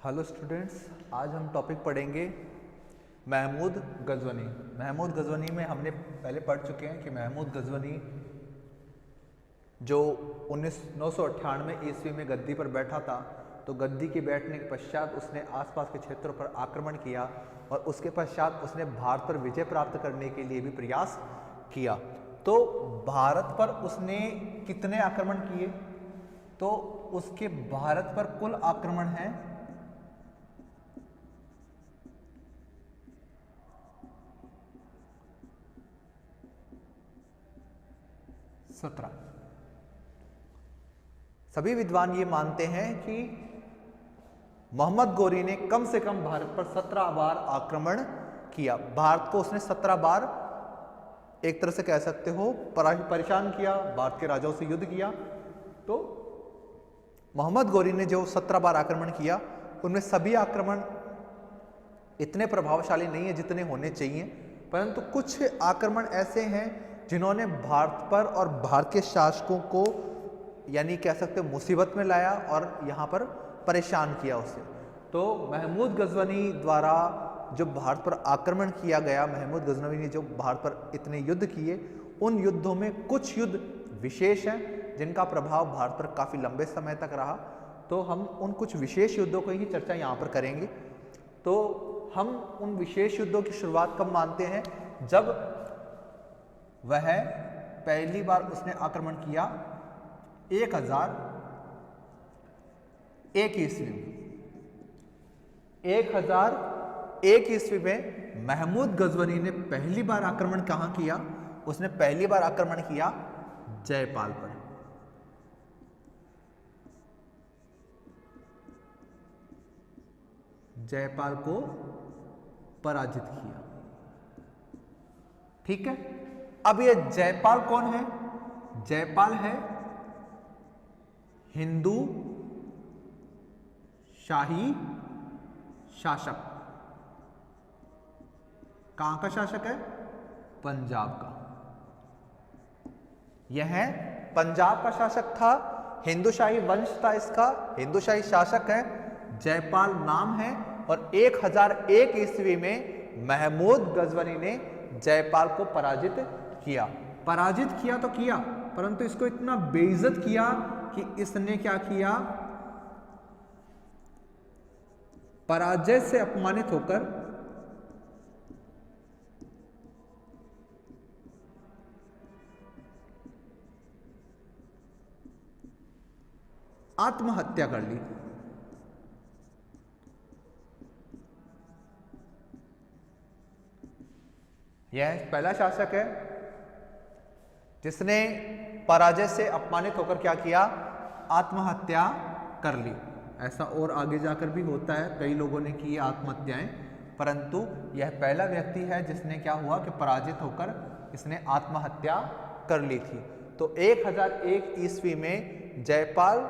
Hello students, आज हम topic पढ़ेंगे महमूद गजवनी। महमूद गजवनी में हमने पहले पढ़ चुके हैं कि महमूद गजवनी जो 998 ईस्वी में गद्दी पर बैठा था, तो गद्दी के बैठने के पश्चात उसने आसपास के क्षेत्रों पर आक्रमण किया और उसके पश्चात उसने भारत पर विजय प्राप्त करने के लिए भी प्रयास किया। तो भारत पर उसने कितने आक्रमण किए? तो उसके भारत पर कुल आक्रमण है 17। सभी विद्वान ये मानते हैं कि मोहम्मद गोरी ने कम से कम भारत पर 17 बार आक्रमण किया। भारत को उसने 17 बार एक तरह से कह सकते हो परेशान किया, भारत के राजाओं से युद्ध किया। तो मोहम्मद गोरी ने जो 17 बार आक्रमण किया, उनमें सभी आक्रमण इतने प्रभावशाली नहीं है जितने होने चाहिए, परंतु कुछ आक्रमण ऐसे हैं जिन्होंने भारत पर और भारत के शासकों को यानी कह सकते हो मुसीबत में लाया और यहाँ पर परेशान किया उसे। तो महमूद गजनवी द्वारा जो भारत पर आक्रमण किया गया, महमूद गजनवी ने जो भारत पर इतने युद्ध किए, उन युद्धों में कुछ युद्ध विशेष हैं जिनका प्रभाव भारत पर काफ़ी लंबे समय तक रहा। तो हम उन कुछ विशेष युद्धों की ही चर्चा यहाँ पर करेंगे। तो हम उन विशेष युद्धों की शुरुआत कब मानते हैं? जब वह पहली बार उसने आक्रमण किया 1001 ईस्वी में। 1001 ईस्वी में महमूद गजनवी ने पहली बार आक्रमण कहां किया? उसने पहली बार आक्रमण किया जयपाल पर। जयपाल को पराजित किया। ठीक है, अब ये जयपाल कौन है? जयपाल है हिंदू शाही शासक। कहां का शासक है? पंजाब का। यह पंजाब का शासक था, हिंदू शाही वंश था इसका, हिंदू शाही शासक है, जयपाल नाम है। और 1001 ईस्वी में महमूद गजनवी ने जयपाल को पराजित किया। पराजित किया तो किया, परंतु इसको इतना बेइज्जत किया कि इसने क्या किया? पराजय से अपमानित होकर आत्महत्या कर ली। यह पहला शासक है जिसने पराजय से अपमानित होकर क्या किया? आत्महत्या कर ली। ऐसा और आगे जाकर भी होता है, कई लोगों ने की आत्महत्याएं, परंतु यह पहला व्यक्ति है जिसने क्या हुआ कि पराजित होकर इसने आत्महत्या कर ली थी। तो 1001 ईस्वी में जयपाल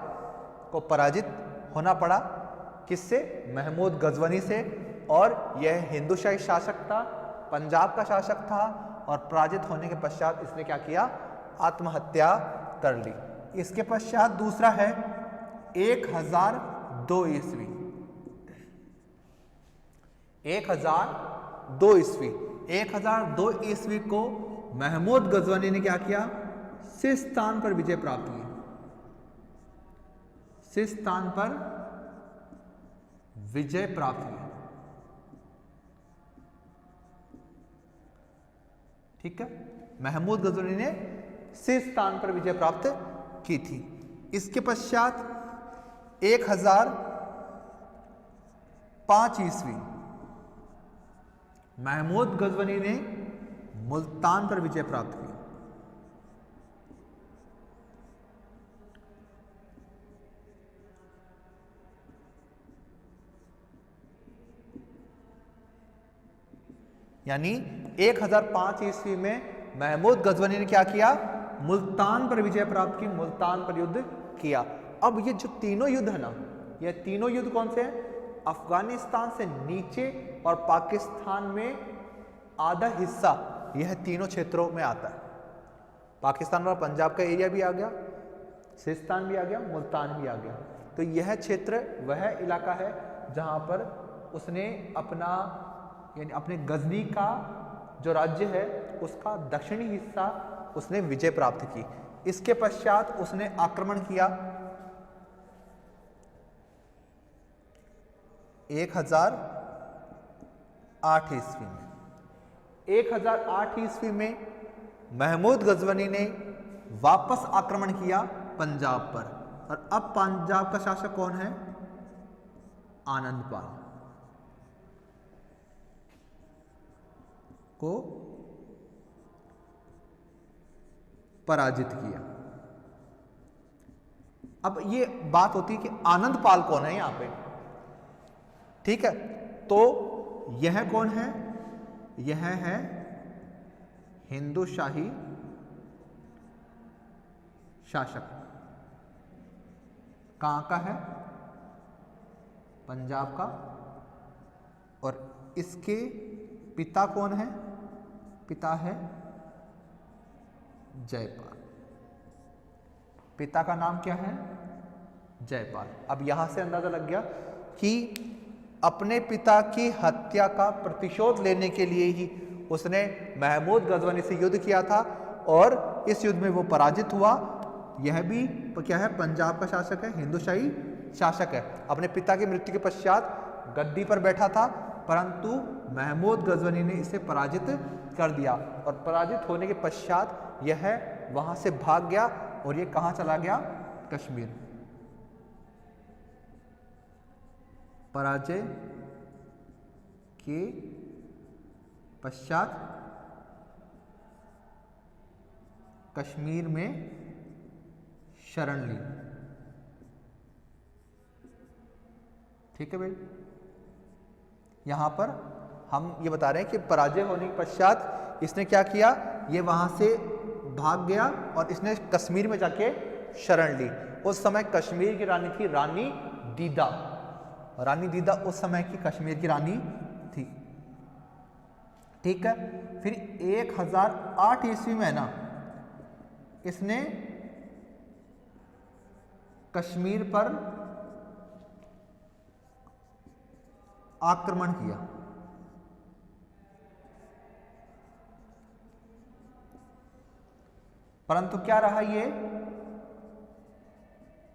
को पराजित होना पड़ा। किससे? महमूद गजनवी से। और यह हिंदू शाही शासक था, पंजाब का शासक था, और पराजित होने के पश्चात इसने क्या किया? आत्महत्या कर ली। इसके पश्चात दूसरा है 1002 ईस्वी। 1002 ईस्वी 1002 ईस्वी को महमूद गजनवी ने क्या किया? सिस्तान पर विजय प्राप्त की। सिस्तान पर विजय प्राप्त की। ठीक है, महमूद गजनवी ने सिस्तान पर विजय प्राप्त की थी। इसके पश्चात 1005 ईस्वी महमूद गजनवी ने मुल्तान पर विजय प्राप्त की। यानी 1005 ईस्वी में महमूद गजनवी ने क्या किया? मुल्तान पर विजय प्राप्त की, मुल्तान पर युद्ध किया। अब ये जो तीनों युद्ध है ना, ये तीनों युद्ध कौन से हैं? अफगानिस्तान से नीचे और पाकिस्तान में आधा हिस्सा, यह तीनों क्षेत्रों में आता है। पाकिस्तान और पंजाब का एरिया भी आ गया, सिस्तान भी आ गया, मुल्तान भी आ गया। तो यह क्षेत्र वह इलाका है जहां पर उसने अपना यानी अपने गजनी का जो राज्य है उसका दक्षिणी हिस्सा उसने विजय प्राप्त की। इसके पश्चात उसने आक्रमण किया 1008 ईस्वी में। 1008 ईस्वी में महमूद गजवनी ने वापस आक्रमण किया पंजाब पर, और अब पंजाब का शासक कौन है? आनंदपाल को पराजित किया। अब ये बात होती है कि आनंदपाल कौन है यहां पे, ठीक है? तो यह कौन है? यह है हिंदूशाही शासक। कहां का है? पंजाब का। और इसके पिता कौन है? पिता है जयपाल। पिता का नाम क्या है? जयपाल। अब यहां से अंदाजा लग गया कि अपने पिता की हत्या का प्रतिशोध लेने के लिए ही उसने महमूद गजवनी से युद्ध किया था, और इस युद्ध में वो पराजित हुआ। यह भी क्या है? पंजाब का शासक है, हिंदूशाही शासक है। अपने पिता की मृत्यु के पश्चात गद्दी पर बैठा था, परंतु महमूद गजवनी ने इसे पराजित कर दिया, और पराजित होने के पश्चात यह वहां से भाग गया, और ये कहां चला गया? कश्मीर। पराजय के पश्चात कश्मीर में शरण ली। ठीक है भाई, यहां पर हम ये बता रहे हैं कि पराजय होने के पश्चात इसने क्या किया? ये वहां से भाग गया और इसने कश्मीर में जाके शरण ली। उस समय कश्मीर की रानी थी रानी दीदा। रानी दीदा उस समय की कश्मीर की रानी थी। ठीक है, फिर 1008 ईस्वी में है ना, इसने कश्मीर पर आक्रमण किया। परंतु क्या रहा? ये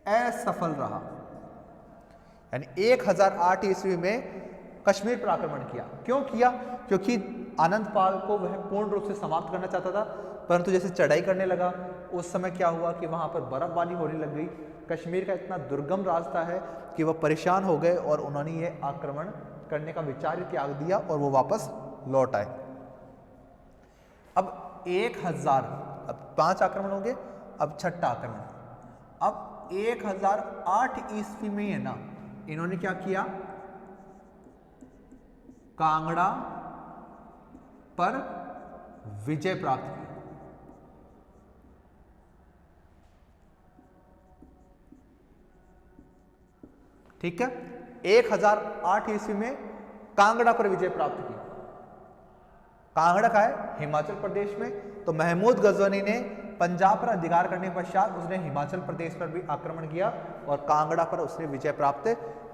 असफल रहा। यानी 1008 ईस्वी में कश्मीर पर आक्रमण किया। क्यों किया? क्योंकि आनंदपाल को वह पूर्ण रूप से समाप्त करना चाहता था, परंतु जैसे चढ़ाई करने लगा उस समय क्या हुआ कि वहां पर बर्फबारी होने लग गई। कश्मीर का इतना दुर्गम रास्ता है कि वह परेशान हो गए और उन्होंने ये आक्रमण करने का विचार त्याग दिया और वो वापस लौट आए। अब 5 आक्रमण हो गए, अब छठा आक्रमण। अब 1008 ईस्वी में है ना, इन्होंने क्या किया? कांगड़ा पर विजय प्राप्त की। ठीक है, 1008 ईस्वी में कांगड़ा पर विजय प्राप्त की। कांगड़ा का है हिमाचल प्रदेश में। तो महमूद गजवनी ने पंजाब पर अधिकार करने के पश्चात उसने हिमाचल प्रदेश पर भी आक्रमण किया और कांगड़ा पर उसने विजय प्राप्त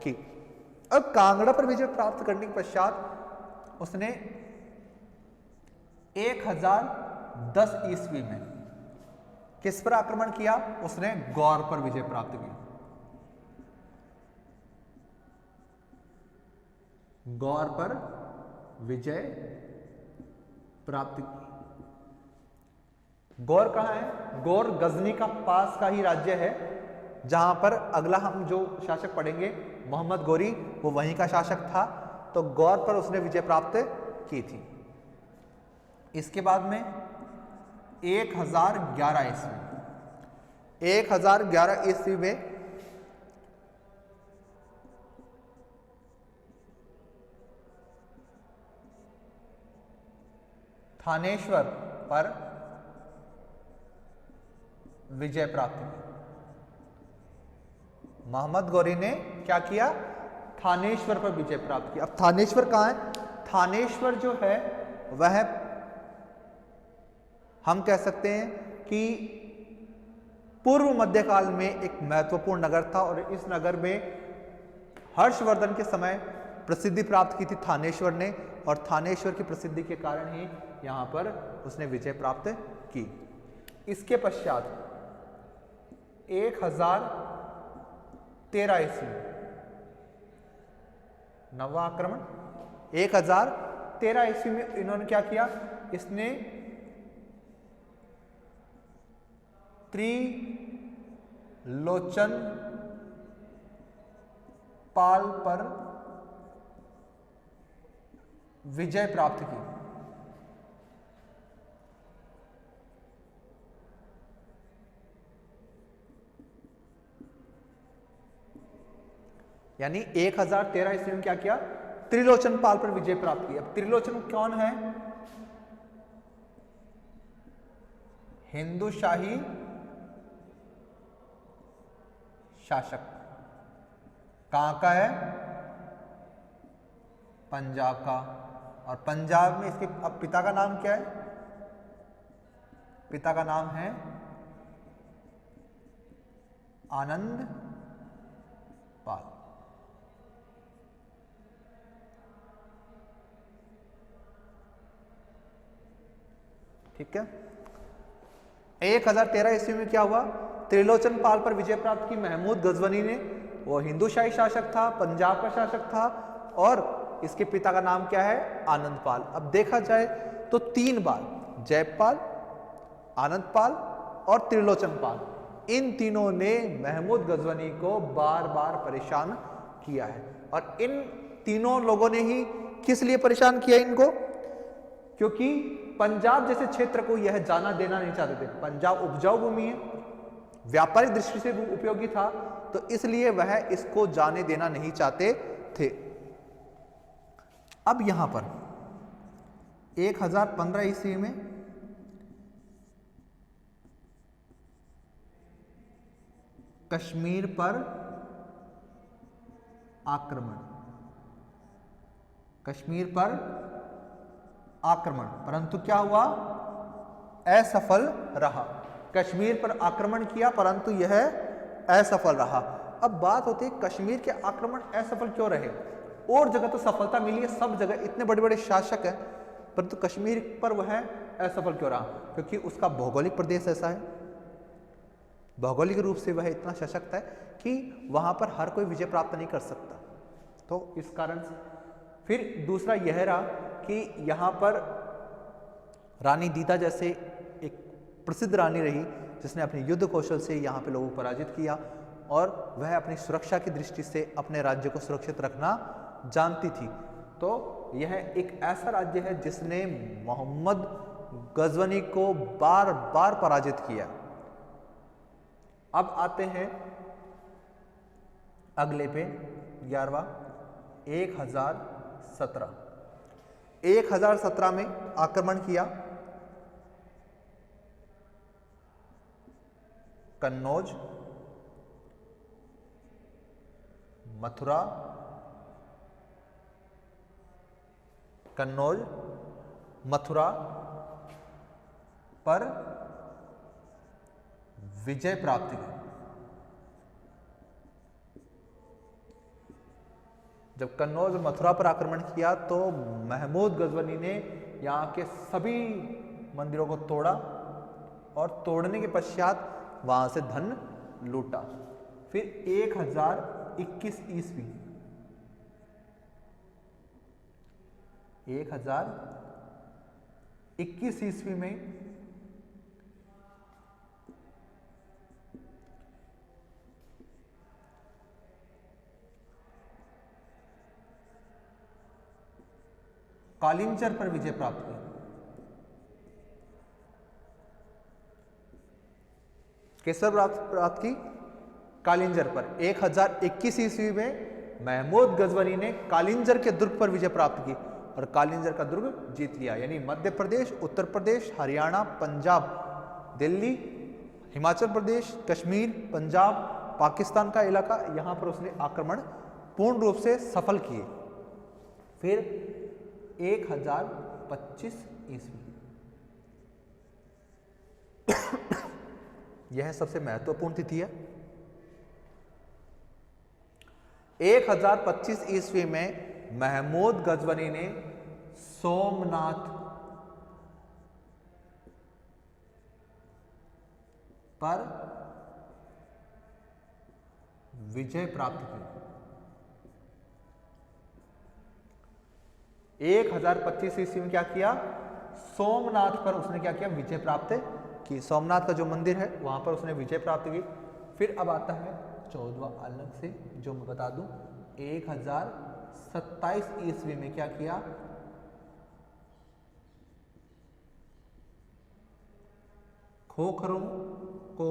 की। अब कांगड़ा पर विजय प्राप्त करने के पश्चात उसने 1010 ईस्वी में किस पर आक्रमण किया? उसने गौर पर विजय प्राप्त की। गौर पर विजय प्राप्त की। गौर कहां है? गौर गजनी का पास का ही राज्य है, जहां पर अगला हम जो शासक पढ़ेंगे मोहम्मद गोरी, वो वहीं का शासक था। तो गौर पर उसने विजय प्राप्त की थी। इसके बाद में 1011 ईस्वी में थानेश्वर पर विजय प्राप्त की। मोहम्मद गौरी ने क्या किया? थानेश्वर पर विजय प्राप्त की। अब थानेश्वर कहां है? थानेश्वर जो है वह हम कह सकते हैं कि पूर्व मध्यकाल में एक महत्वपूर्ण नगर था, और इस नगर में हर्षवर्धन के समय प्रसिद्धि प्राप्त की थी थानेश्वर ने, और थानेश्वर की प्रसिद्धि के कारण ही यहां पर उसने विजय प्राप्त की। इसके पश्चात 1013 ईस्वी नवा आक्रमण, 1013 ईस्वी में इन्होंने क्या किया, इसने त्रिलोचन पाल पर विजय प्राप्त की। यानी 1013 ईस्वी में क्या किया, त्रिलोचन पाल पर विजय प्राप्त की। अब त्रिलोचन कौन है, हिंदू शाही शासक। कहां का है, पंजाब का। और पंजाब में इसके अब पिता का नाम क्या है, पिता का नाम है आनंद पाल। ठीक है। 1013 ईस्वी में क्या हुआ, त्रिलोचन पाल पर विजय प्राप्त की महमूद गजवनी ने। वो हिंदू शाही शासक था, पंजाब का शासक था, और इसके पिता का नाम क्या है, आनंद पाल। अब देखा जाए तो 3 बार जयपाल, आनंद पाल और त्रिलोचन पाल, इन तीनों ने महमूद गजवनी को बार बार परेशान किया है। और इन तीनों लोगों ने ही किस लिए परेशान किया इनको, क्योंकि पंजाब जैसे क्षेत्र को यह जाना देना नहीं चाहते थे। पंजाब उपजाऊ भूमि है, व्यापारिक दृष्टि से भी उपयोगी था, तो इसलिए वह इसको जाने देना नहीं चाहते थे। अब यहां पर 1015 ईस्वी में कश्मीर पर आक्रमण, कश्मीर पर आक्रमण, परंतु क्या हुआ, असफल रहा। कश्मीर पर आक्रमण किया परंतु यह असफल रहा। अब बात होती है कश्मीर के आक्रमण असफल क्यों रहे, और जगह तो सफलता मिली है, सब जगह इतने बड़े बड़े शासक हैं, परंतु कश्मीर पर वह असफल क्यों रहा, क्योंकि उसका भौगोलिक प्रदेश ऐसा है, भौगोलिक रूप से वह इतना सशक्त है कि वहां पर हर कोई विजय प्राप्त नहीं कर सकता। तो इस कारण से फिर दूसरा यह रहा कि यहाँ पर रानी दीदा जैसे एक प्रसिद्ध रानी रही, जिसने अपने युद्ध कौशल से यहाँ पे लोगों को पराजित किया, और वह अपनी सुरक्षा की दृष्टि से अपने राज्य को सुरक्षित रखना जानती थी। तो यह एक ऐसा राज्य है जिसने मोहम्मद गजवनी को बार बार पराजित किया। अब आते हैं अगले पे 11वां 1017 में आक्रमण किया कन्नौज, मथुरा, कन्नौज मथुरा पर विजय प्राप्त की। जब कन्नौज मथुरा पर आक्रमण किया तो महमूद गजवनी ने यहाँ के सभी मंदिरों को तोड़ा, और तोड़ने के पश्चात वहां से धन लूटा। फिर 1021 ईस्वी 1021 ईस्वी में कालिंजर पर विजय प्राप्त की। किस पर प्राप्त की, कालिंजर पर। 1021 ईस्वी में महमूद गजवनी ने कालिंजर के दुर्ग पर विजय प्राप्त की, और कालिंजर का दुर्ग जीत लिया। यानी मध्य प्रदेश, उत्तर प्रदेश, हरियाणा, पंजाब, दिल्ली, हिमाचल प्रदेश, कश्मीर, पंजाब, पाकिस्तान का इलाका, यहां पर उसने आक्रमण पूर्ण रूप से सफल किए। फिर 1025 ईस्वी यह सबसे महत्वपूर्ण तिथि है। 1025 ईस्वी में महमूद गजवनी ने सोमनाथ पर विजय प्राप्त की। 1025 ईस्वी में क्या किया? सोमनाथ पर उसने क्या किया? विजय प्राप्त की। सोमनाथ का जो मंदिर है वहां पर उसने विजय प्राप्त की। फिर अब आता है 14वां अलग से, जो मैं बता दूं 1027 ईस्वी में क्या किया? खोखरों को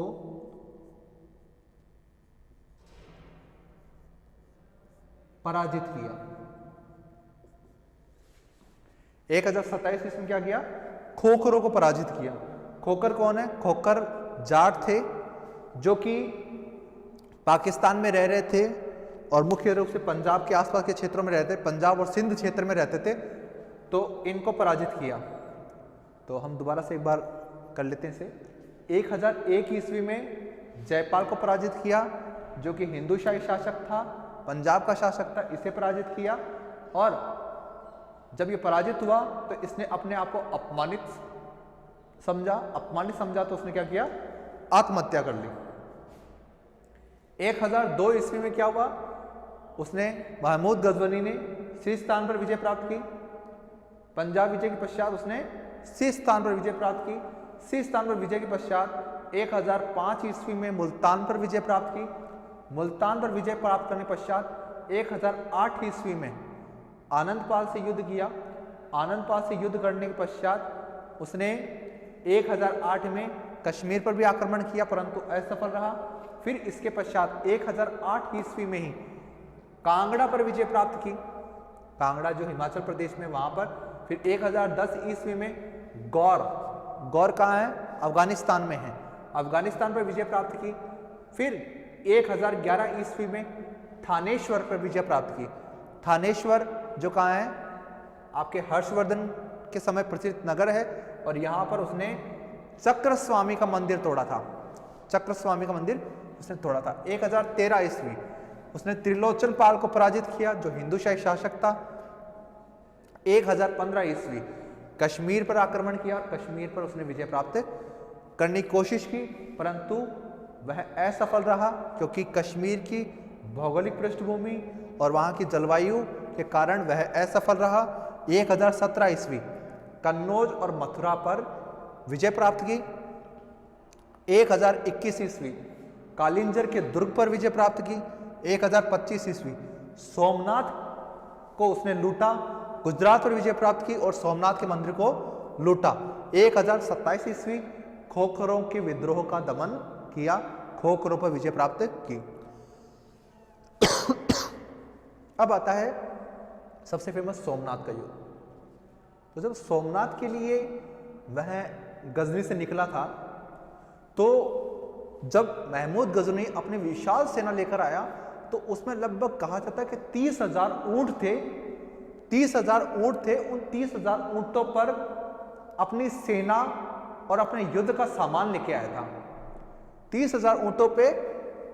पराजित किया। 1027 ईस्वी में क्या किया? खोखरों को पराजित किया। खोखर कौन है? खोखर जाट थे जो कि पाकिस्तान में रह रहे थे और मुख्य रूप से पंजाब के आसपास के क्षेत्रों में रहते, पंजाब और सिंध क्षेत्र में रहते थे, तो इनको पराजित किया। तो हम दोबारा से एक बार कर लेते हैं इसे। 1001 ईस्वी में जयपाल को पराजित किया, जो कि हिंदूशाही शासक था, पंजाब का शासक था, इसे पराजित किया। और जब ये पराजित हुआ तो इसने अपने आप को अपमानित समझा तो उसने क्या किया? आत्महत्या कर ली। 1002 ईस्वी में क्या हुआ? उसने महमूद गजवनी ने सिस्तान पर विजय प्राप्त की। पंजाब विजय के पश्चात उसने सिस्तान पर विजय प्राप्त की। सिस्तान पर विजय के पश्चात 1005 ईस्वी में मुल्तान पर विजय प्राप्त की। मुल्तान पर विजय प्राप्त करने पश्चात 1008 ईस्वी में आनंदपाल से युद्ध किया। आनंदपाल से युद्ध करने के पश्चात उसने 1008 में कश्मीर पर भी आक्रमण किया, परंतु असफल रहा। फिर इसके पश्चात 1008 ईस्वी में ही कांगड़ा पर विजय प्राप्त की। कांगड़ा जो हिमाचल प्रदेश में, वहां पर। फिर 1010 ईस्वी में गौर कहाँ है? अफगानिस्तान में है। अफगानिस्तान पर विजय प्राप्त की। फिर 1011 ईस्वी में थानेश्वर पर विजय प्राप्त की। थानेश्वर जो कहाँ है? आपके हर्षवर्धन के समय प्रचलित नगर है, और यहां पर उसने चक्रस्वामी का मंदिर तोड़ा था। चक्रस्वामी का मंदिर उसने तोड़ा था। 1013 ईस्वी उसने त्रिलोचन पाल को पराजित किया, जो हिंदूशाही शासक था। 1015 ईस्वी कश्मीर पर आक्रमण किया, कश्मीर पर उसने विजय प्राप्त करने की कोशिश की, परंतु वह असफल रहा, क्योंकि कश्मीर की भौगोलिक पृष्ठभूमि और वहां की जलवायु के कारण वह असफल रहा। 1017 ईस्वी कन्नौज और मथुरा पर विजय प्राप्त की। 1021 ईस्वी कालिंजर के दुर्ग पर विजय प्राप्त की। 1025 ईस्वी सोमनाथ को उसने लूटा, गुजरात पर विजय प्राप्त की और सोमनाथ के मंदिर को लूटा। 1027 ईस्वी खोखरों के विद्रोह का दमन किया, खोखरों पर विजय प्राप्त की। अब आता है सबसे फेमस सोमनाथ का युद्ध। तो जब सोमनाथ के लिए वह गजनी से निकला था, तो जब महमूद गजनी अपनी विशाल सेना लेकर आया, तो उसमें लगभग कहा जाता है कि 30,000 ऊंट थे। 30,000 ऊंट थे। उन 30,000 ऊंटों पर अपनी सेना और अपने युद्ध का सामान लेके आया था। 30,000 ऊंटों पे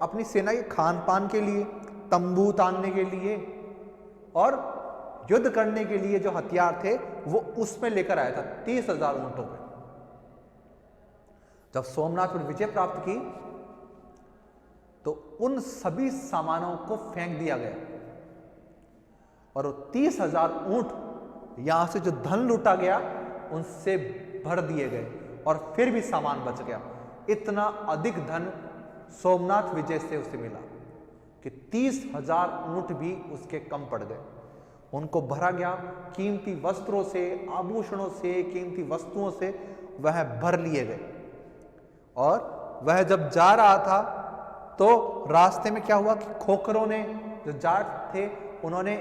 अपनी सेना के खान पान के लिए, तंबू तानने के लिए और युद्ध करने के लिए जो हथियार थे वो उसमें लेकर आया था, 30,000 ऊंटों पे। जब सोमनाथ पर विजय प्राप्त की तो उन सभी सामानों को फेंक दिया गया और 30,000 ऊंट यहां से जो धन लूटा गया उनसे भर दिए गए और फिर भी सामान बच गया। इतना अधिक धन सोमनाथ विजय से उसे मिला कि 30,000 ऊंट भी उसके कम पड़ गए। उनको भरा गया कीमती वस्त्रों से, आभूषणों से, कीमती वस्तुओं से वह भर लिए गए। और वह जब जा रहा था तो रास्ते में क्या हुआ कि खोखरों ने, जो जाट थे, उन्होंने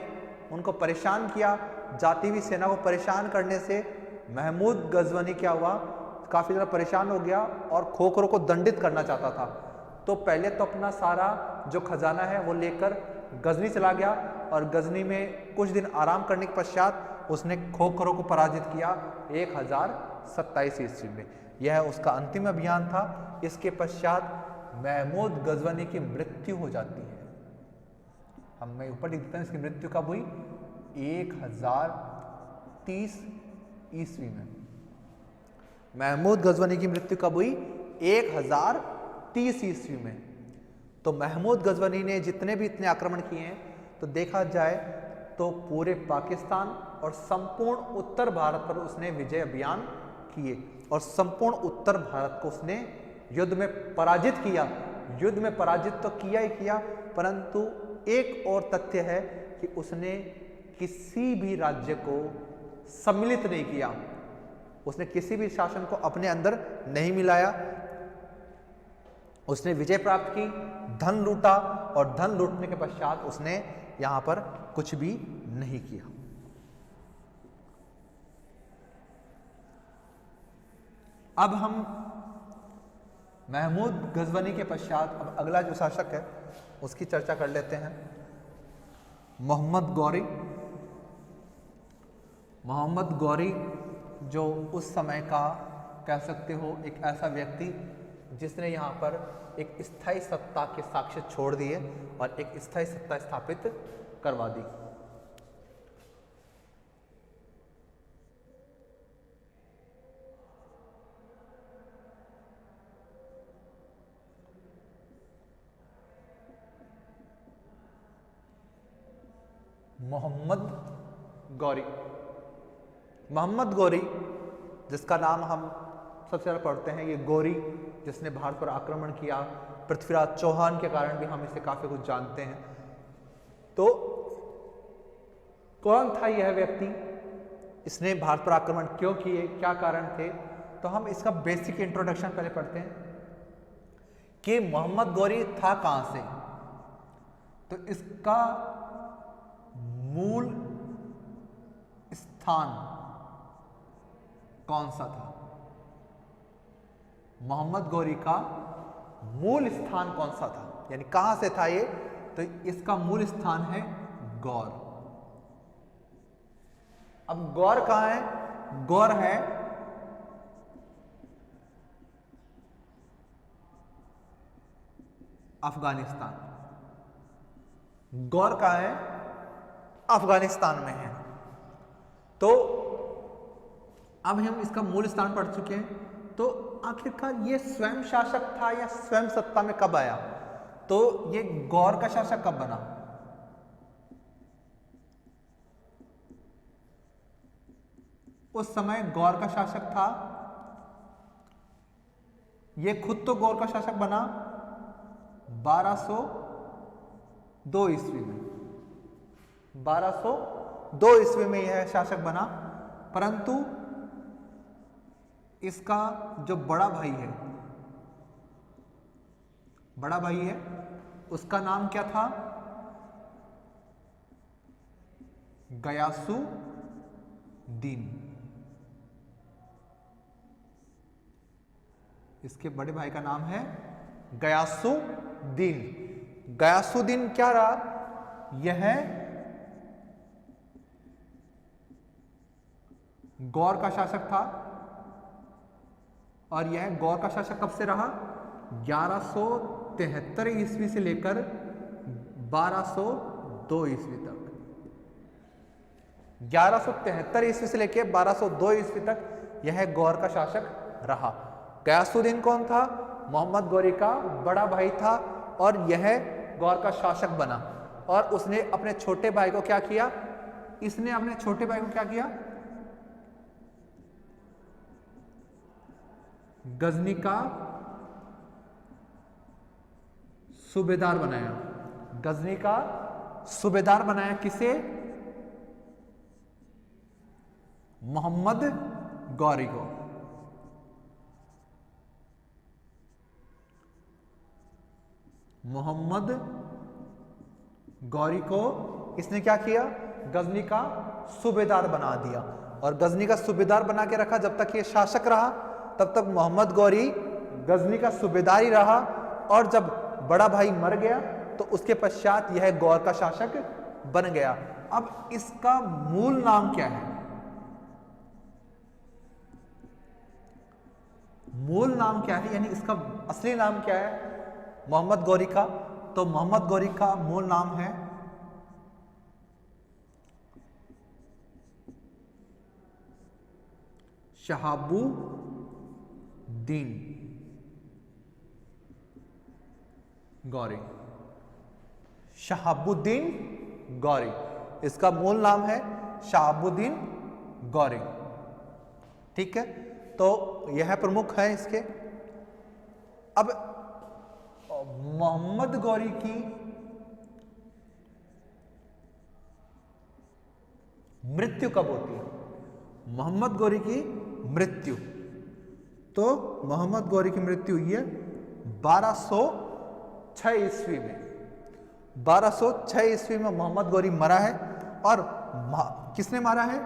उनको परेशान किया। जाती हुई सेना को परेशान करने से महमूद गजवनी क्या हुआ, काफी ज्यादा परेशान हो गया और खोखरों को दंडित करना चाहता था। तो पहले तो अपना सारा जो खजाना है वो लेकर गजनी चला गया और गजनी में कुछ दिन आराम करने के पश्चात उसने खोखरों को पराजित किया 1027 ईस्वी में। यह उसका अंतिम अभियान था। इसके पश्चात महमूद गजवनी की मृत्यु हो जाती है। मैं ऊपर लिख देता हूँ, इसकी मृत्यु कब हुई? 1030 ईस्वी में। महमूद गजनवी की मृत्यु कब हुई? 1030 ईस्वी में। तो महमूद गजनवी ने जितने भी इतने आक्रमण किए हैं, तो देखा जाए तो पूरे पाकिस्तान और संपूर्ण उत्तर भारत पर उसने विजय अभियान किए और संपूर्ण उत्तर भारत को उसने युद्ध में पराजित किया। युद्ध में पराजित तो किया ही किया, परंतु एक और तथ्य है कि उसने किसी भी राज्य को सम्मिलित नहीं किया, उसने किसी भी शासन को अपने अंदर नहीं मिलाया। उसने विजय प्राप्त की, धन लूटा और धन लूटने के पश्चात उसने यहां पर कुछ भी नहीं किया। अब हम महमूद गजनवी के पश्चात अब अगला जो शासक है उसकी चर्चा कर लेते हैं, मोहम्मद गौरी। मोहम्मद गौरी जो उस समय का कह सकते हो एक ऐसा व्यक्ति जिसने यहाँ पर एक स्थायी सत्ता के साक्ष्य छोड़ दिए और एक स्थायी सत्ता स्थापित करवा दी। मोहम्मद गौरी, मोहम्मद गौरी जिसका नाम हम सबसे ज़्यादा पढ़ते हैं, ये गौरी जिसने भारत पर आक्रमण किया, पृथ्वीराज चौहान के कारण भी हम इसे काफ़ी कुछ जानते हैं। तो कौन था यह व्यक्ति, इसने भारत पर आक्रमण क्यों किए, क्या कारण थे? तो हम इसका बेसिक इंट्रोडक्शन पहले पढ़ते हैं कि मोहम्मद गौरी था कहां से। तो इसका मूल स्थान कौन सा था? मोहम्मद गौरी का मूल स्थान कौन सा था, यानी कहां से था ये? तो इसका मूल स्थान है गौर। अब गौर कहां है? गौर है अफगानिस्तान। गौर कहां है? अफगानिस्तान में है। तो अब हम इसका मूल स्थान पढ़ चुके हैं। तो आखिरकार ये स्वयं शासक था या स्वयं सत्ता में कब आया? तो ये गौर का शासक कब बना? उस समय गौर का शासक था, ये खुद तो गौर का शासक बना 1202 ईस्वी में। 1202 ईस्वी में यह शासक बना, परंतु इसका जो बड़ा भाई है, बड़ा भाई है, उसका नाम क्या था? गयासुद्दीन। इसके बड़े भाई का नाम है गयासुद्दीन। गयासुद्दीन क्या रहा? यह गौर का शासक था और यह गौर का शासक कब से रहा? 1173 ईस्वी से लेकर 1202 ईस्वी तक। 1173 ईस्वी से लेकर 1202 ईस्वी तक यह गौर का शासक रहा। गयासुद्दीन कौन था? मोहम्मद गौरी का बड़ा भाई था और यह गौर का शासक बना। और उसने अपने छोटे भाई को क्या किया? इसने अपने छोटे भाई को क्या किया? गजनी का सूबेदार बनाया। गजनी का सूबेदार बनाया किसे? मोहम्मद गौरी को। मोहम्मद गौरी को इसने क्या किया? गजनी का सूबेदार बना दिया और गजनी का सूबेदार बना के रखा। जब तक ये शासक रहा तब तक मोहम्मद गौरी गजनी का सूबेदार ही रहा और जब बड़ा भाई मर गया तो उसके पश्चात यह गौर का शासक बन गया। अब इसका मूल नाम क्या है? मूल नाम क्या है, यानी इसका असली नाम क्या है मोहम्मद गौरी का? तो मोहम्मद गौरी का मूल नाम है शहाबुद्दीन गौरी। शहाबुद्दीन गौरी, इसका मूल नाम है शहाबुद्दीन गौरी। ठीक है, तो यह प्रमुख है इसके। अब मोहम्मद गौरी की मृत्यु कब होती है? मोहम्मद गौरी की मृत्यु, तो मोहम्मद गौरी की मृत्यु हुई है 1206 ईस्वी में। 1206 ईस्वी में मोहम्मद गौरी मरा है। और किसने मारा है?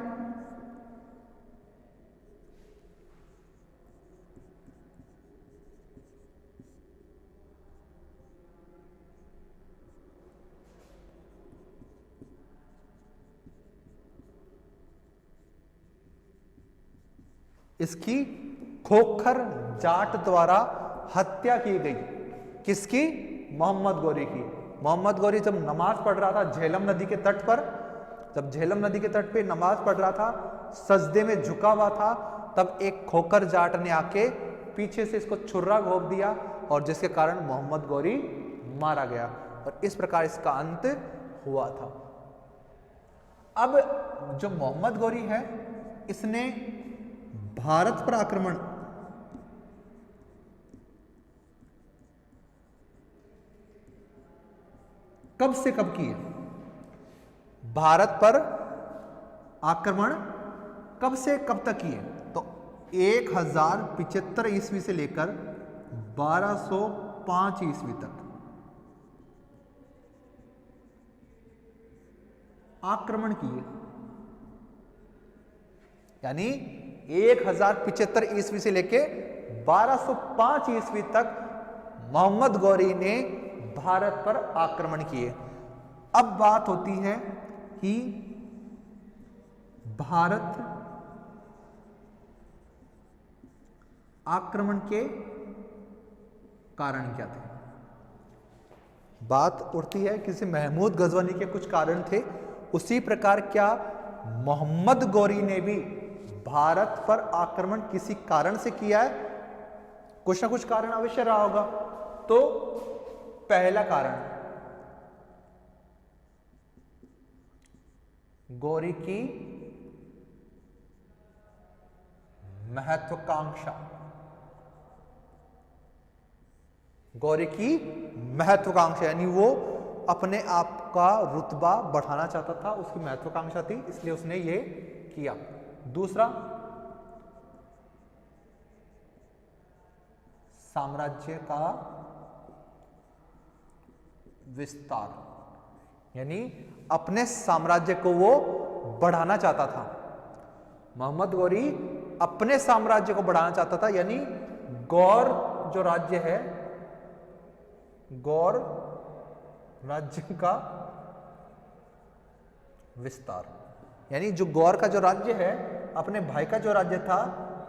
इसकी खोखर जाट द्वारा हत्या की गई। किसकी? मोहम्मद गौरी की। मोहम्मद गौरी जब नमाज पढ़ रहा था झेलम नदी के तट पर, जब झेलम नदी के तट पे नमाज पढ़ रहा था, सजदे में झुका हुआ था, तब एक खोखर जाट ने आके पीछे से इसको छुर्रा घोंप दिया और जिसके कारण मोहम्मद गौरी मारा गया और इस प्रकार इसका अंत हुआ था। अब जो मोहम्मद गौरी है, इसने भारत पर आक्रमण कब से कब किए? भारत पर आक्रमण कब से कब तक किए? तो 1075 ईस्वी से लेकर 1205 ईस्वी तक आक्रमण किए। यानी 1075 ईस्वी से लेके 1205 ईस्वी तक मोहम्मद गौरी ने भारत पर आक्रमण किए। अब बात होती है कि भारत आक्रमण के कारण क्या थे? बात उठती है किसी महमूद गजवानी के कुछ कारण थे, उसी प्रकार क्या मोहम्मद गौरी ने भी भारत पर आक्रमण किसी कारण से किया है? कुछ ना कुछ कारण अवश्य रहा होगा। तो पहला कारण, गौरी की महत्वाकांक्षा। गौरी की महत्वाकांक्षा यानी वो अपने आप का रुतबा बढ़ाना चाहता था, उसकी महत्वाकांक्षा थी, इसलिए उसने ये किया। दूसरा, साम्राज्य का विस्तार, यानी अपने साम्राज्य को वो बढ़ाना चाहता था। मोहम्मद गौरी अपने साम्राज्य को बढ़ाना चाहता था, यानी गौर जो राज्य है, गौर राज्य का विस्तार, यानी जो गौर का जो राज्य है, अपने भाई का जो राज्य था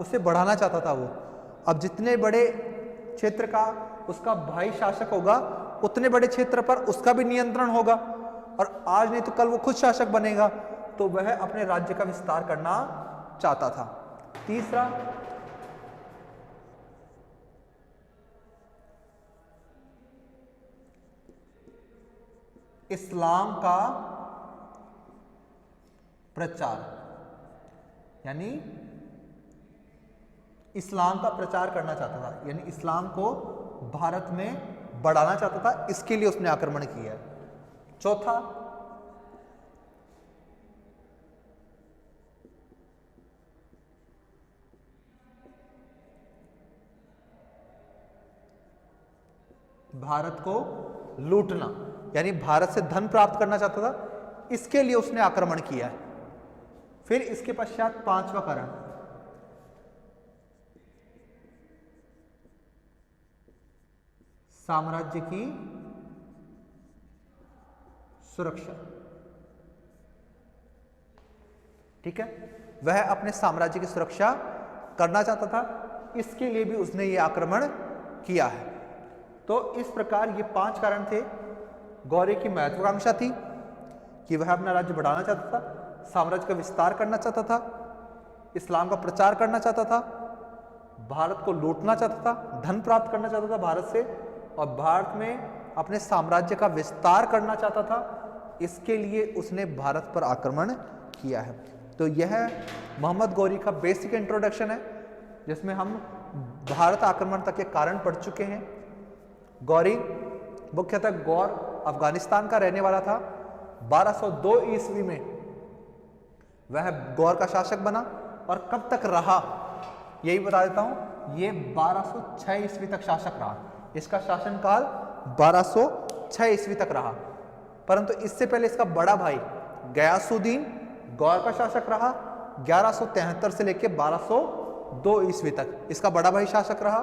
उसे बढ़ाना चाहता था वो। अब जितने बड़े क्षेत्र का उसका भाई शासक होगा, उतने बड़े क्षेत्र पर उसका भी नियंत्रण होगा और आज नहीं तो कल वो खुद शासक बनेगा, तो वह अपने राज्य का विस्तार करना चाहता था। तीसरा, इस्लाम का प्रचार, यानी इस्लाम का प्रचार करना चाहता था, यानी इस्लाम को भारत में बढ़ाना चाहता था, इसके लिए उसने आक्रमण किया। चौथा, भारत को लूटना, यानी भारत से धन प्राप्त करना चाहता था, इसके लिए उसने आक्रमण किया है। फिर इसके पश्चात पांचवा कारण, साम्राज्य की सुरक्षा। ठीक है, वह अपने साम्राज्य की सुरक्षा करना चाहता था, इसके लिए भी उसने ये आक्रमण किया है। तो इस प्रकार ये 5 कारण थे। गौरी की महत्वाकांक्षा थी कि वह अपना राज्य बढ़ाना चाहता था, साम्राज्य का विस्तार करना चाहता था, इस्लाम का प्रचार करना चाहता था, भारत को लूटना चाहता था, धन प्राप्त करना चाहता था भारत से, और भारत में अपने साम्राज्य का विस्तार करना चाहता था। इसके लिए उसने भारत पर आक्रमण किया है। तो यह मोहम्मद गौरी का बेसिक इंट्रोडक्शन है, जिसमें हम भारत आक्रमण तक के कारण पढ़ चुके हैं। गौरी मुख्यतः गौर अफगानिस्तान का रहने वाला था। 1202 ईस्वी में वह गौर का शासक बना, और कब तक रहा यही बता देता हूं। ये 1206 ईस्वी तक शासक रहा। इसका शासनकाल 1206 ईस्वी तक रहा। परंतु इससे पहले इसका बड़ा भाई गयासुद्दीन गौर का शासक रहा। 1173 से लेकर 1202 ईस्वी तक इसका बड़ा भाई शासक रहा।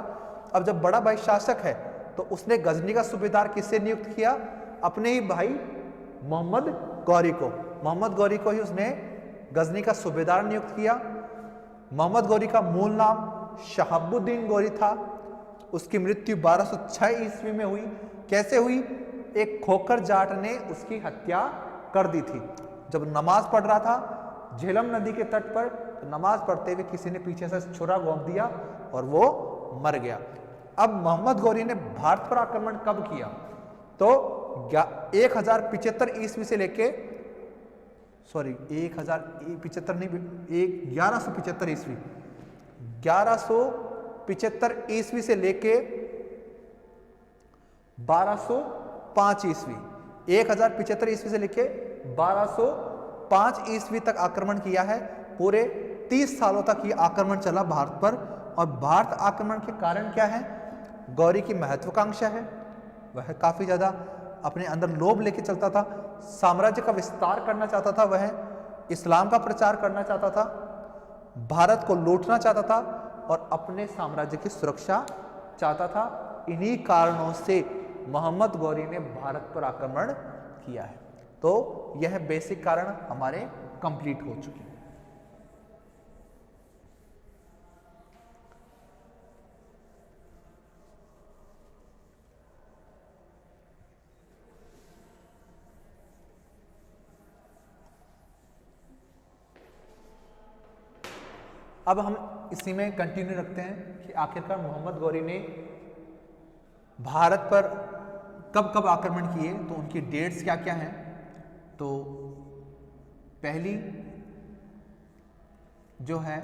अब जब बड़ा भाई शासक है तो उसने गजनी का सूबेदार किससे नियुक्त किया? अपने ही भाई मोहम्मद गौरी को। मोहम्मद गौरी को ही उसने गजनी का सूबेदार नियुक्त किया। मोहम्मद गौरी का मूल नाम शहाबुद्दीन गौरी था। उसकी मृत्यु 1206 ईस्वी में हुई। कैसे हुई? एक खोखर जाट ने उसकी हत्या कर दी थी। जब नमाज पढ़ रहा था झेलम नदी के तट पर, तो नमाज पढ़ते हुए किसी ने पीछे से छुरा घोंप दिया और वो मर गया। अब मोहम्मद गौरी ने भारत पर आक्रमण कब किया? तो 1075 ईस्वी से लेके 1175 नहीं, 1175 ईस्वी 1175 ईस्वी से लेके 1205 ईस्वी 1075 ईस्वी से लेके 1205 ईस्वी तक आक्रमण किया है। पूरे 30 सालों तक ये आक्रमण चला भारत पर। और भारत आक्रमण के कारण क्या है? गौरी की महत्वाकांक्षा है। वह काफी ज्यादा अपने अंदर लोभ लेके चलता था, साम्राज्य का विस्तार करना चाहता था, वह इस्लाम का प्रचार करना चाहता था, भारत को लूटना चाहता था और अपने साम्राज्य की सुरक्षा चाहता था। इन्हीं कारणों से मोहम्मद गौरी ने भारत पर आक्रमण किया है। तो यह बेसिक कारण हमारे कंप्लीट हो चुके हैं। अब हम इसी में कंटिन्यू रखते हैं कि आखिरकार मोहम्मद गौरी ने भारत पर कब कब आक्रमण किए, तो उनकी डेट्स क्या क्या हैं। तो पहली जो है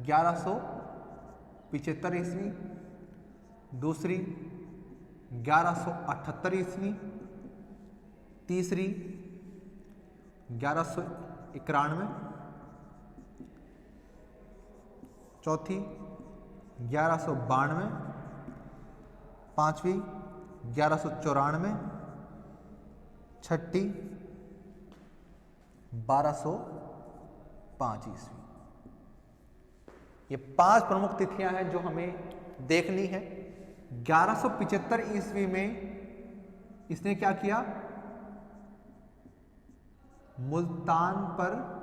1175 ईस्वी, दूसरी 1178 ईस्वी, तीसरी 1191, चौथी 1192, पांचवी 1194, छठी 1205 ईस्वी। ये 5 प्रमुख तिथियां हैं जो हमें देखनी है। 1175 ईस्वी में इसने क्या किया? मुल्तान पर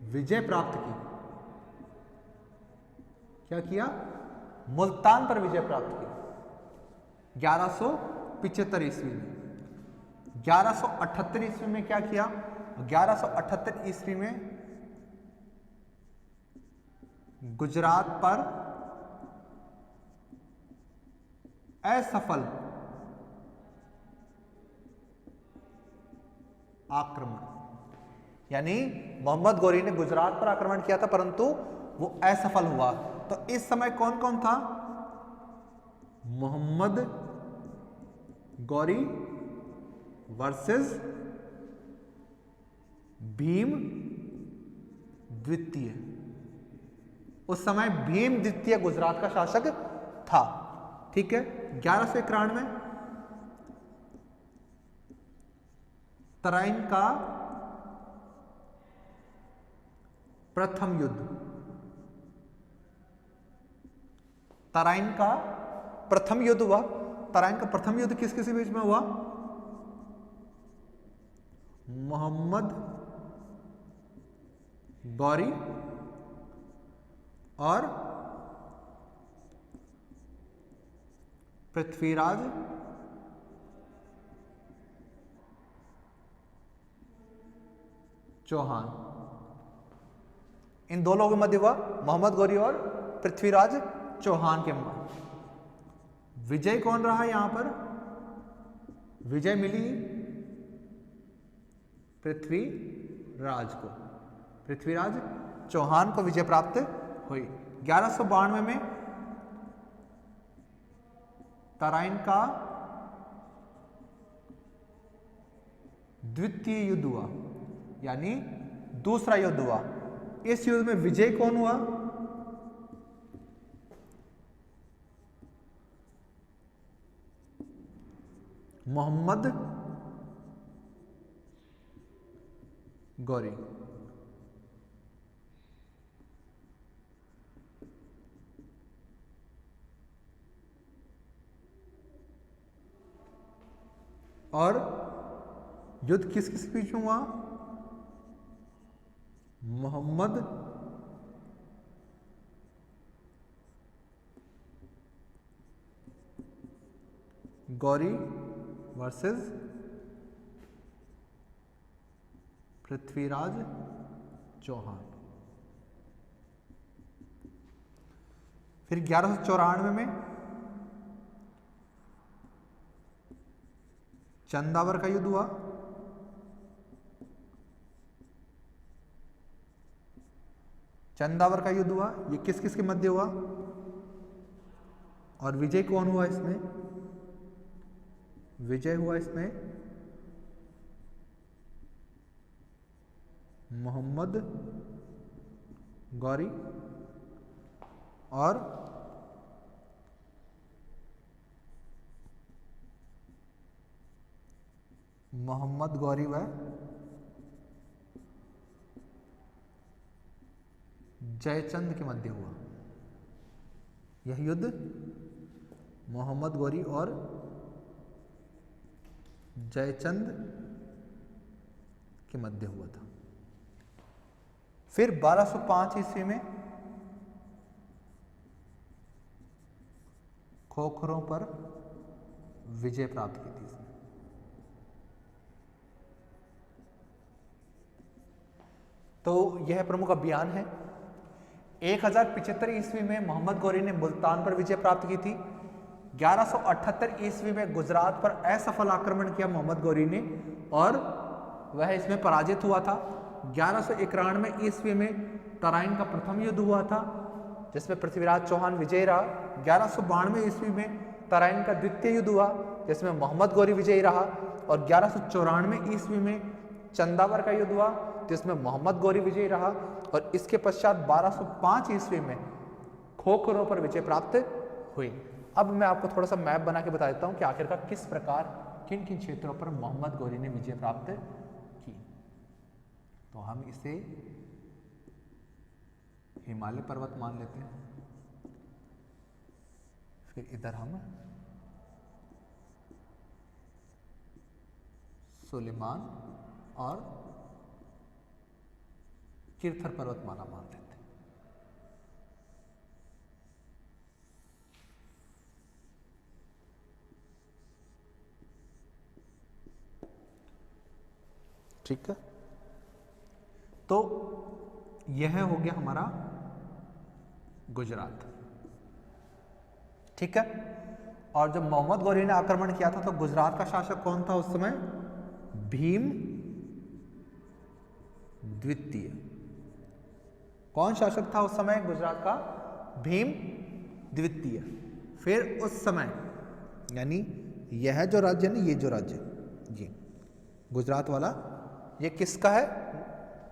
विजय प्राप्त की। क्या किया? मुल्तान पर विजय प्राप्त की 1175 ईस्वी में। 1178 ईस्वी में क्या किया? 1178 ईस्वी में गुजरात पर असफल आक्रमण, यानी मोहम्मद गौरी ने गुजरात पर आक्रमण किया था परंतु वो असफल हुआ। तो इस समय कौन कौन था? मोहम्मद गौरी वर्सेस भीम द्वितीय। उस समय भीम द्वितीय गुजरात का शासक था। ठीक है। 1191 तराइन का प्रथम युद्ध। तराइन का प्रथम युद्ध हुआ। तराइन का प्रथम युद्ध किस किस बीच में हुआ? मोहम्मद गौरी और पृथ्वीराज, चौहान। इन दो लोगों के मध्य हुआ, मोहम्मद गौरी और पृथ्वीराज चौहान के मध्य। विजय कौन रहा यहां पर? विजय मिली पृथ्वीराज को, पृथ्वीराज चौहान को विजय प्राप्त हुई। 1192 में तराइन का द्वितीय युद्ध हुआ, यानी दूसरा युद्ध हुआ। इस युद्ध में विजय कौन हुआ? मोहम्मद गौरी। और युद्ध किस किस बीच में हुआ? मोहम्मद गौरी वर्सेस पृथ्वीराज चौहान। फिर 1194 में चंदावर का युद्ध हुआ। चंदावर का युद्ध हुआ, ये किस किस के मध्य हुआ और विजय कौन हुआ इसमें? विजय हुआ इसमें मोहम्मद गौरी और मोहम्मद गौरी व जयचंद के मध्य हुआ। यह युद्ध मोहम्मद गौरी और जयचंद के मध्य हुआ था। फिर 1205 ईस्वी में खोखरों पर विजय प्राप्त की थी इसने। तो यह प्रमुख अभियान है। 1075 ईस्वी में मोहम्मद गौरी ने मुल्तान पर विजय प्राप्त की थी। 1178 ईस्वी में गुजरात पर असफल आक्रमण किया मोहम्मद गौरी ने और वह इसमें पराजित हुआ था। 1191 ईस्वी में तराइन का प्रथम युद्ध हुआ था जिसमें पृथ्वीराज चौहान विजयी रहा। 1192 ईस्वी में तराइन का द्वितीय युद्ध हुआ जिसमें मोहम्मद गौरी विजयी रहा और 1194 ईस्वी में चंदावर का युद्ध हुआ जिसमें मोहम्मद गौरी विजयी रहा और इसके पश्चात 1205 ईस्वी में खोखरों पर विजय प्राप्त हुई। अब मैं आपको थोड़ा सा मैप बना के बता देता हूं कि आखिरकार किस प्रकार किन किन क्षेत्रों पर मोहम्मद गौरी ने विजय प्राप्त की। तो हम इसे हिमालय पर्वत मान लेते हैं, फिर इधर हम सुलेमान और किरथर पर्वतमाला मान लेते हैं। ठीक है, तो यह हो गया हमारा गुजरात। ठीक है, और जब मोहम्मद गौरी ने आक्रमण किया था तो गुजरात का शासक कौन था उस समय? भीम द्वितीय। कौन शासक था उस समय गुजरात का? भीम द्वितीय। फिर उस समय यानी यह जो राज्य है ना, ये जो राज्य ये गुजरात वाला, ये किसका है?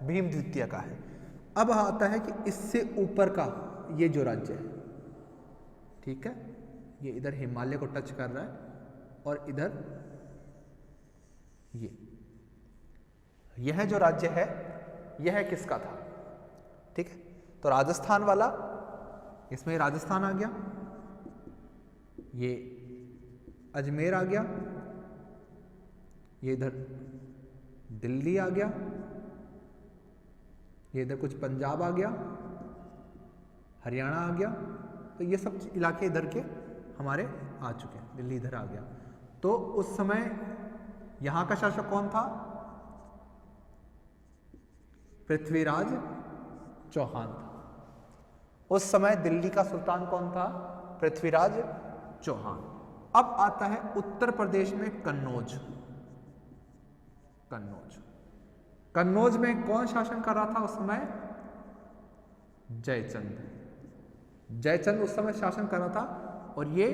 भीम द्वितीय का है। अब आता है कि इससे ऊपर का ये जो राज्य है, ठीक है, ये इधर हिमालय को टच कर रहा है और इधर यह जो राज्य है यह किसका था? ठीक है, तो राजस्थान वाला, इसमें राजस्थान आ गया, ये अजमेर आ गया, ये इधर दिल्ली आ गया, ये इधर कुछ पंजाब आ गया, हरियाणा आ गया। तो ये सब इलाके इधर के हमारे आ चुके हैं। दिल्ली इधर आ गया। तो उस समय यहां का शासक कौन था? पृथ्वीराज चौहान था। उस समय दिल्ली का सुल्तान कौन था? पृथ्वीराज चौहान। अब आता है उत्तर प्रदेश में कन्नौज। कन्नौज, कन्नौज में कौन शासन कर रहा था उस समय? जयचंद। जयचंद उस समय शासन कर रहा था और ये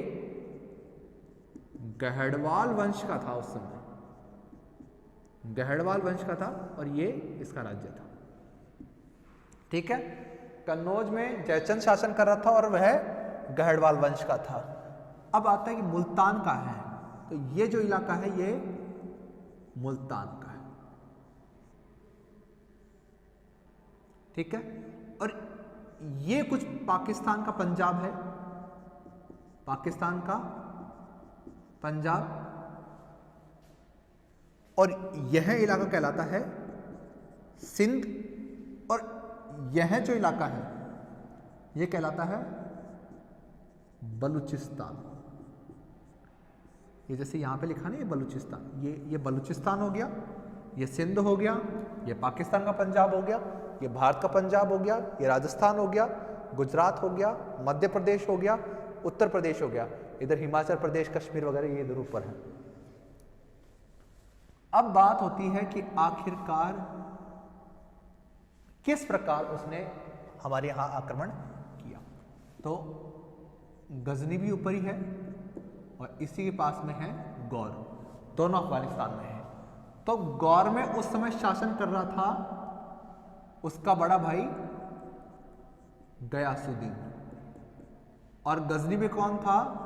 गहड़वाल वंश का था। उस समय गहड़वाल वंश का था और ये इसका राज्य था। ठीक है, कन्नौज में जयचंद शासन कर रहा था और वह गहड़वाल वंश का था। अब आता है कि मुल्तान का है, तो ये जो इलाका है ये मुल्तान का है। ठीक है, और ये कुछ पाकिस्तान का पंजाब है, पाकिस्तान का पंजाब, और यह इलाका कहलाता है सिंध, और यह जो इलाका है यह कहलाता है बलूचिस्तान। ये जैसे यहां पे लिखा नहीं है बलूचिस्तान, ये बलूचिस्तान हो गया, ये सिंध हो गया, ये पाकिस्तान का पंजाब हो गया, ये भारत का पंजाब हो गया, ये राजस्थान हो गया, गुजरात हो गया, मध्य प्रदेश हो गया, उत्तर प्रदेश हो गया, इधर हिमाचल प्रदेश, कश्मीर वगैरह ये इधर ऊपर है। अब बात होती है कि आखिरकार किस प्रकार उसने हमारे यहां आक्रमण किया। तो गजनी भी ऊपर ही है और इसी के पास में है गौर, दोनों अफगानिस्तान में है। तो गौर में उस समय शासन कर रहा था उसका बड़ा भाई गयासुद्दीन, और गजनी में कौन था?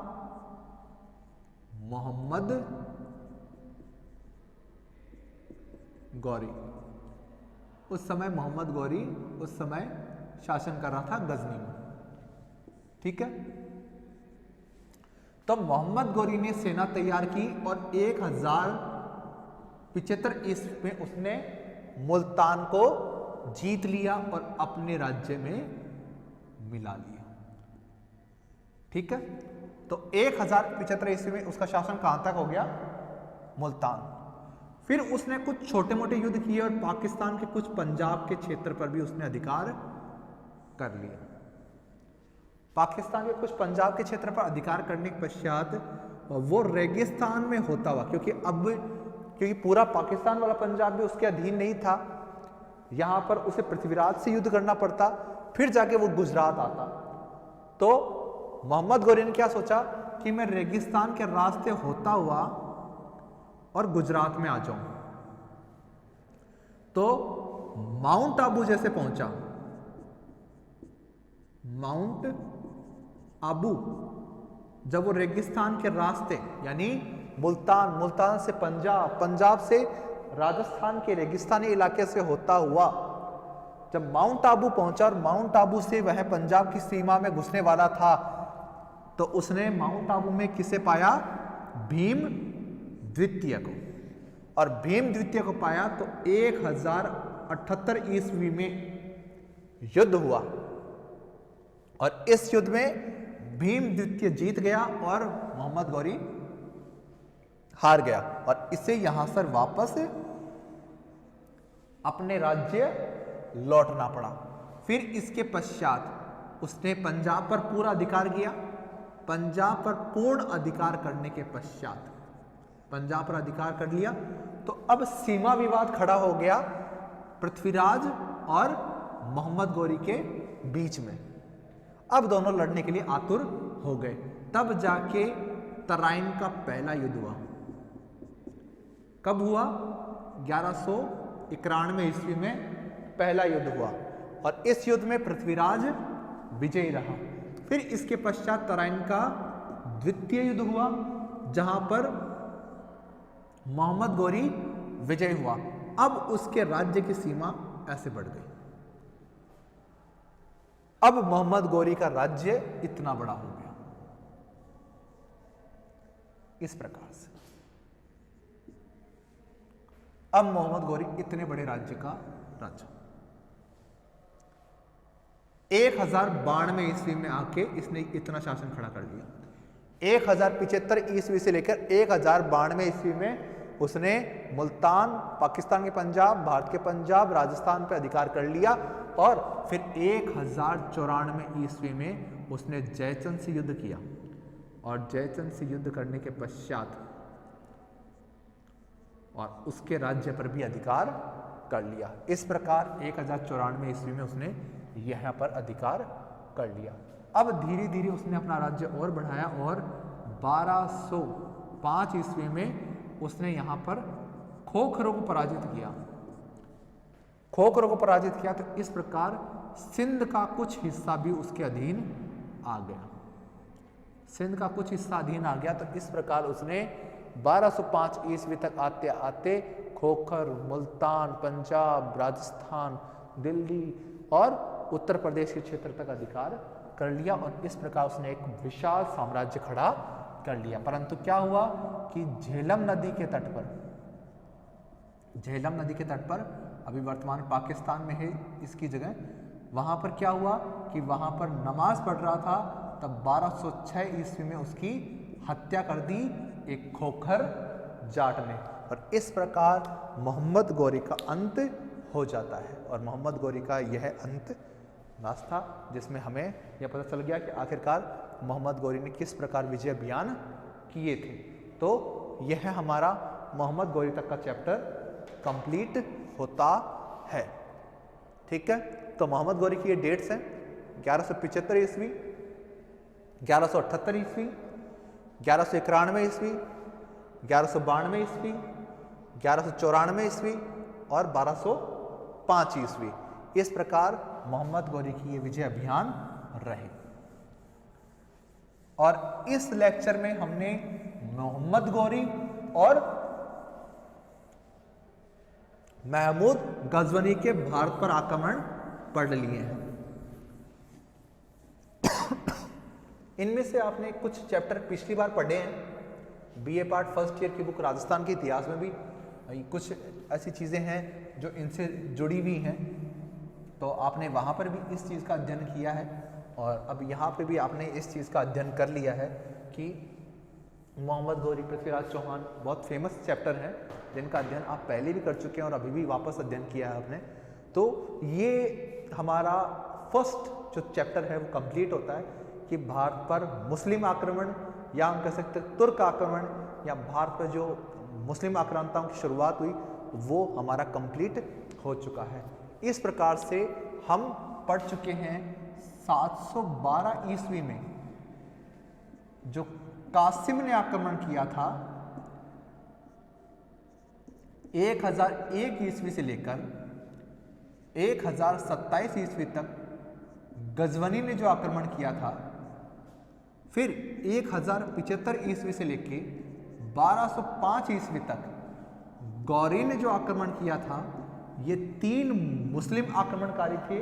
मोहम्मद गौरी। उस समय मोहम्मद गौरी उस समय शासन कर रहा था गजनी में। ठीक है, तो मोहम्मद गौरी ने सेना तैयार की और 1075 ईस्वी में उसने मुल्तान को जीत लिया और अपने राज्य में मिला लिया। ठीक है, तो 1075 ईस्वी में उसका शासन कहां तक हो गया? मुल्तान। फिर उसने कुछ छोटे मोटे युद्ध किए और पाकिस्तान के कुछ पंजाब के क्षेत्र पर भी उसने अधिकार कर लिया। पाकिस्तान के कुछ पंजाब के क्षेत्र पर अधिकार करने के पश्चात वो रेगिस्तान में होता हुआ, क्योंकि पूरा पाकिस्तान वाला पंजाब भी उसके अधीन नहीं था, यहां पर उसे पृथ्वीराज से युद्ध करना पड़ता, फिर जाके वो गुजरात आता। तो मोहम्मद गौरी ने क्या सोचा कि मैं रेगिस्तान के रास्ते होता हुआ और गुजरात में आ जाऊं। तो माउंट आबू जैसे पहुंचा, माउंट आबू, जब वो रेगिस्तान के रास्ते यानी मुल्तान से पंजाब, पंजाब से राजस्थान के रेगिस्तानी इलाके से होता हुआ जब माउंट आबू पहुंचा और माउंट आबू से वह पंजाब की सीमा में घुसने वाला था, तो उसने माउंट आबू में किसे पाया? भीम द्वितीय को। और भीम द्वितीय को पाया तो 1078 ईस्वी में युद्ध हुआ और इस युद्ध में भीम द्वितीय जीत गया और मोहम्मद गौरी हार गया और इसे यहां से वापस अपने राज्य लौटना पड़ा। फिर इसके पश्चात उसने पंजाब पर पूरा अधिकार किया। पंजाब पर पूर्ण अधिकार करने के पश्चात, पंजाब पर अधिकार कर लिया तो अब सीमा विवाद खड़ा हो गया पृथ्वीराज और मोहम्मद गौरी के बीच में। अब दोनों लड़ने के लिए आतुर हो गए। तब जाके तराइन का पहला युद्ध हुआ। कब हुआ? 1191 ईस्वी में पहला युद्ध हुआ और इस युद्ध में पृथ्वीराज विजयी रहा। फिर इसके पश्चात तराइन का द्वितीय युद्ध हुआ जहां पर मोहम्मद गौरी विजय हुआ। अब उसके राज्य की सीमा ऐसे बढ़ गई। अब मोहम्मद गौरी का राज्य इतना बड़ा हो गया इस प्रकार से। अब मोहम्मद गौरी इतने बड़े राज्य का राजा 1092 ईस्वी में आके इसने इतना शासन खड़ा कर लिया। 1075 ईस्वी से लेकर 1092 ईस्वी में उसने मुल्तान, पाकिस्तान के पंजाब, भारत के पंजाब, राजस्थान पे अधिकार कर लिया और फिर 1094 ईस्वी में उसने जयचंद से युद्ध किया और जयचंद से युद्ध करने के पश्चात और उसके राज्य पर भी अधिकार कर लिया। इस प्रकार 1094 ईस्वी में उसने यहाँ पर अधिकार कर लिया। अब धीरे धीरे उसने अपना राज्य और बढ़ाया और 1205 ईस्वी में उसने यहाँ पर खोखरों को पराजित किया। खोखरों को पराजित किया तो इस प्रकार सिंध का कुछ हिस्सा भी उसके अधीन आ गया। सिंध का कुछ हिस्सा अधीन आ गया तो इस प्रकार उसने 1205 ईस्वी तक आते आते खोखर, मुल्तान, पंजाब, राजस्थान, दिल्ली और उत्तर प्रदेश के क्षेत्र तक अधिकार कर लिया और इस प्रकार उसने एक विशाल साम्राज्य खड़ा कर लिया। परंतु क्या हुआ कि झेलम नदी के तट पर, झेलम नदी के तट पर अभी वर्तमान पाकिस्तान में है इसकी जगह, वहां पर क्या हुआ कि वहां पर नमाज पढ़ रहा था, तब 1206 ईस्वी में उसकी हत्या कर दी एक खोखर जाट ने और इस प्रकार मोहम्मद गौरी का अंत हो जाता है। और मोहम्मद गौरी का यह अंत नाश था जिसमें हमें यह पता चल गया कि आखिरकार मोहम्मद गौरी ने किस प्रकार विजय अभियान किए थे। तो यह हमारा मोहम्मद गौरी तक का चैप्टर कंप्लीट होता है। ठीक है, तो मोहम्मद गौरी की ये डेट्स हैं 1175 ईस्वी, 1178 ईस्वी, 1191 ईस्वी, 1192 ईस्वी, 1194 ईस्वी और 1205 ईस्वी। इस प्रकार मोहम्मद गौरी की ये विजय अभियान रहे। और इस लेक्चर में हमने मोहम्मद गौरी और महमूद गजनवी के भारत पर आक्रमण पढ़ लिए हैं। इनमें से आपने कुछ चैप्टर पिछली बार पढ़े हैं। बीए पार्ट फर्स्ट ईयर की बुक राजस्थान के इतिहास में भी कुछ ऐसी चीज़ें हैं जो इनसे जुड़ी हुई हैं, तो आपने वहाँ पर भी इस चीज़ का अध्ययन किया है और अब यहाँ पे भी आपने इस चीज़ का अध्ययन कर लिया है कि मोहम्मद गौरी, पृथ्वीराज चौहान बहुत फेमस चैप्टर हैं जिनका अध्ययन आप पहले भी कर चुके हैं और अभी भी वापस अध्ययन किया है आपने। तो ये हमारा फर्स्ट जो चैप्टर है वो कंप्लीट होता है कि भारत पर मुस्लिम आक्रमण या हम कह सकते हैं तुर्क आक्रमण या भारत पर जो मुस्लिम आक्रांताओं की शुरुआत हुई वो हमारा कंप्लीट हो चुका है। इस प्रकार से हम पढ़ चुके हैं 712 ईस्वी में जो कासिम ने आक्रमण किया था, 1001 ईस्वी से लेकर 1027 ईस्वी तक गजनवी ने जो आक्रमण किया था, फिर 1075 ईस्वी से लेकर 1205 ईस्वी तक गौरी ने जो आक्रमण किया था, ये 3 मुस्लिम आक्रमणकारी थे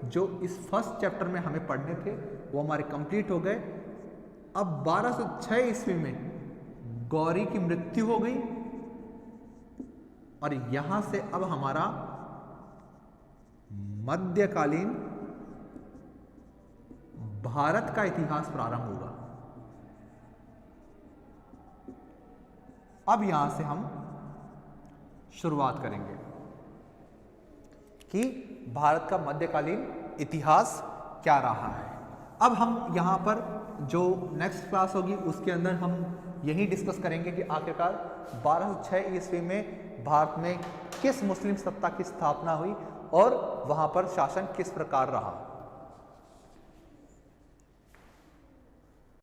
जो इस फर्स्ट चैप्टर में हमें पढ़ने थे, वो हमारे कंप्लीट हो गए। अब 1206 ईस्वी में गौरी की मृत्यु हो गई और यहां से अब हमारा मध्यकालीन भारत का इतिहास प्रारंभ होगा। अब यहां से हम शुरुआत करेंगे कि भारत का मध्यकालीन इतिहास क्या रहा है। अब हम यहां पर जो नेक्स्ट क्लास होगी उसके अंदर हम यही डिस्कस करेंगे कि आखिरकार 1206 ईस्वी में भारत में किस मुस्लिम सत्ता की स्थापना हुई और वहां पर शासन किस प्रकार रहा।